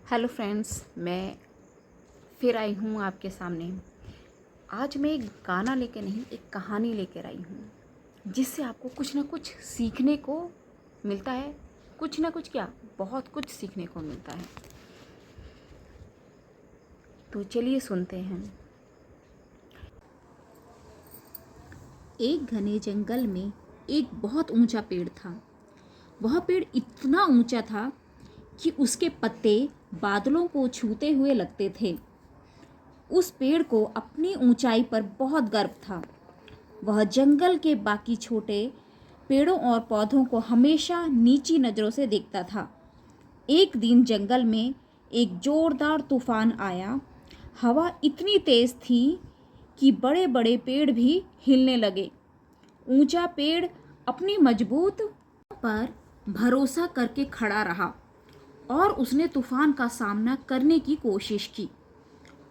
Hello friends, मैं फिर आई हूँ आपके सामने। आज मैं एक गाना लेके नहीं, एक कहानी लेकर आई हूँ जिससे आपको कुछ ना कुछ सीखने को मिलता है। कुछ ना कुछ क्या, बहुत कुछ सीखने को मिलता है। तो चलिए सुनते हैं। एक घने जंगल में एक बहुत ऊंचा पेड़ था। वह पेड़ इतना ऊंचा था कि उसके पत्ते बादलों को छूते हुए लगते थे। उस पेड़ को अपनी ऊंचाई पर बहुत गर्व था। वह जंगल के बाकी छोटे पेड़ों और पौधों को हमेशा नीची नज़रों से देखता था। एक दिन जंगल में एक जोरदार तूफान आया। हवा इतनी तेज थी कि बड़े बड़े पेड़ भी हिलने लगे। ऊंचा पेड़ अपनी मजबूत पर भरोसा करके खड़ा रहा और उसने तूफान का सामना करने की कोशिश की।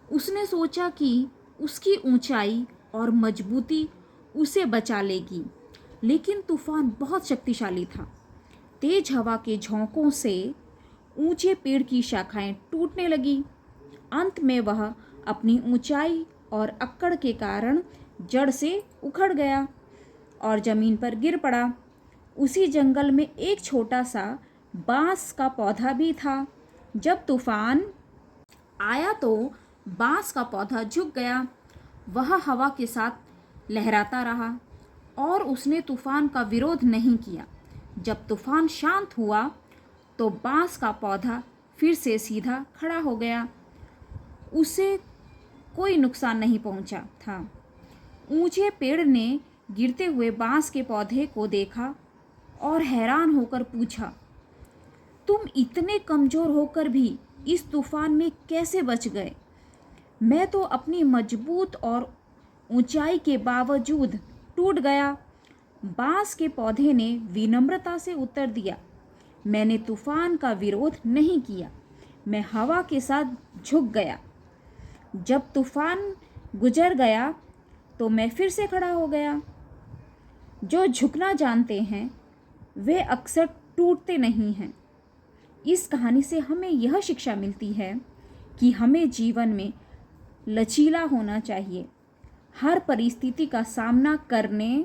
उसने सोचा कि उसकी ऊंचाई और मजबूती उसे बचा लेगी, लेकिन तूफान बहुत शक्तिशाली था। तेज हवा के झोंकों से ऊंचे पेड़ की शाखाएं टूटने लगी। अंत में वह अपनी ऊंचाई और अक्कड़ के कारण जड़ से उखड़ गया और ज़मीन पर गिर पड़ा। उसी जंगल में एक छोटा सा बांस का पौधा भी था। जब तूफान आया तो बांस का पौधा झुक गया। वह हवा के साथ लहराता रहा और उसने तूफान का विरोध नहीं किया। जब तूफान शांत हुआ तो बांस का पौधा फिर से सीधा खड़ा हो गया। उसे कोई नुकसान नहीं पहुंचा था। ऊंचे पेड़ ने गिरते हुए बांस के पौधे को देखा और हैरान होकर पूछा, तुम इतने कमज़ोर होकर भी इस तूफान में कैसे बच गए? मैं तो अपनी मजबूत और ऊंचाई के बावजूद टूट गया। बांस के पौधे ने विनम्रता से उत्तर दिया, मैंने तूफान का विरोध नहीं किया, मैं हवा के साथ झुक गया। जब तूफान गुजर गया तो मैं फिर से खड़ा हो गया। जो झुकना जानते हैं वे अक्सर टूटते नहीं हैं। इस कहानी से हमें यह शिक्षा मिलती है कि हमें जीवन में लचीला होना चाहिए। हर परिस्थिति का सामना करने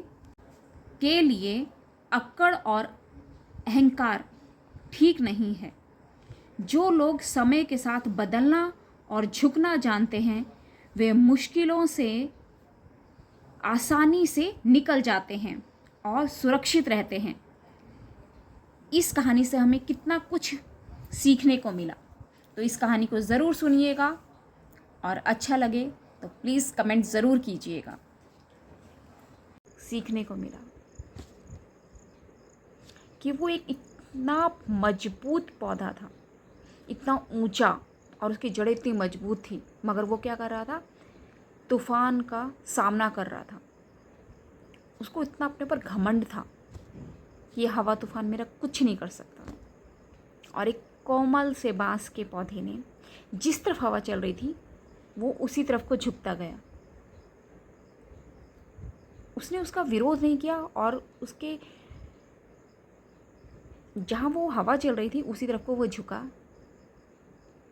के लिए अक्कड़ और अहंकार ठीक नहीं है। जो लोग समय के साथ बदलना और झुकना जानते हैं वे मुश्किलों से आसानी से निकल जाते हैं और सुरक्षित रहते हैं। इस कहानी से हमें कितना कुछ सीखने को मिला। तो इस कहानी को ज़रूर सुनिएगा और अच्छा लगे तो प्लीज़ कमेंट ज़रूर कीजिएगा। सीखने को मिला कि वो एक इतना मजबूत पौधा था, इतना ऊंचा, और उसकी जड़ें इतनी मजबूत थी, मगर वो क्या कर रहा था? तूफान का सामना कर रहा था। उसको इतना अपने पर घमंड था कि ये हवा तूफान मेरा कुछ नहीं कर सकता। और एक कोमल से बांस के पौधे ने जिस तरफ हवा चल रही थी वो उसी तरफ को झुकता गया। उसने उसका विरोध नहीं किया और उसके जहाँ वो हवा चल रही थी उसी तरफ को वो झुका।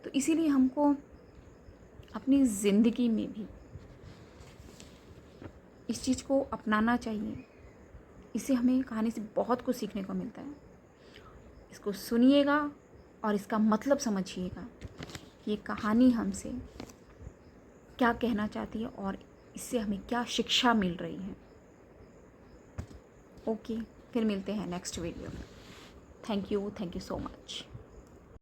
तो इसीलिए हमको अपनी ज़िंदगी में भी इस चीज़ को अपनाना चाहिए। इससे हमें कहानी से बहुत कुछ सीखने को मिलता है। इसको सुनिएगा और इसका मतलब समझिएगा कि ये कहानी हमसे क्या कहना चाहती है और इससे हमें क्या शिक्षा मिल रही है। ओके, फिर मिलते हैं नेक्स्ट वीडियो में। Thank you so much.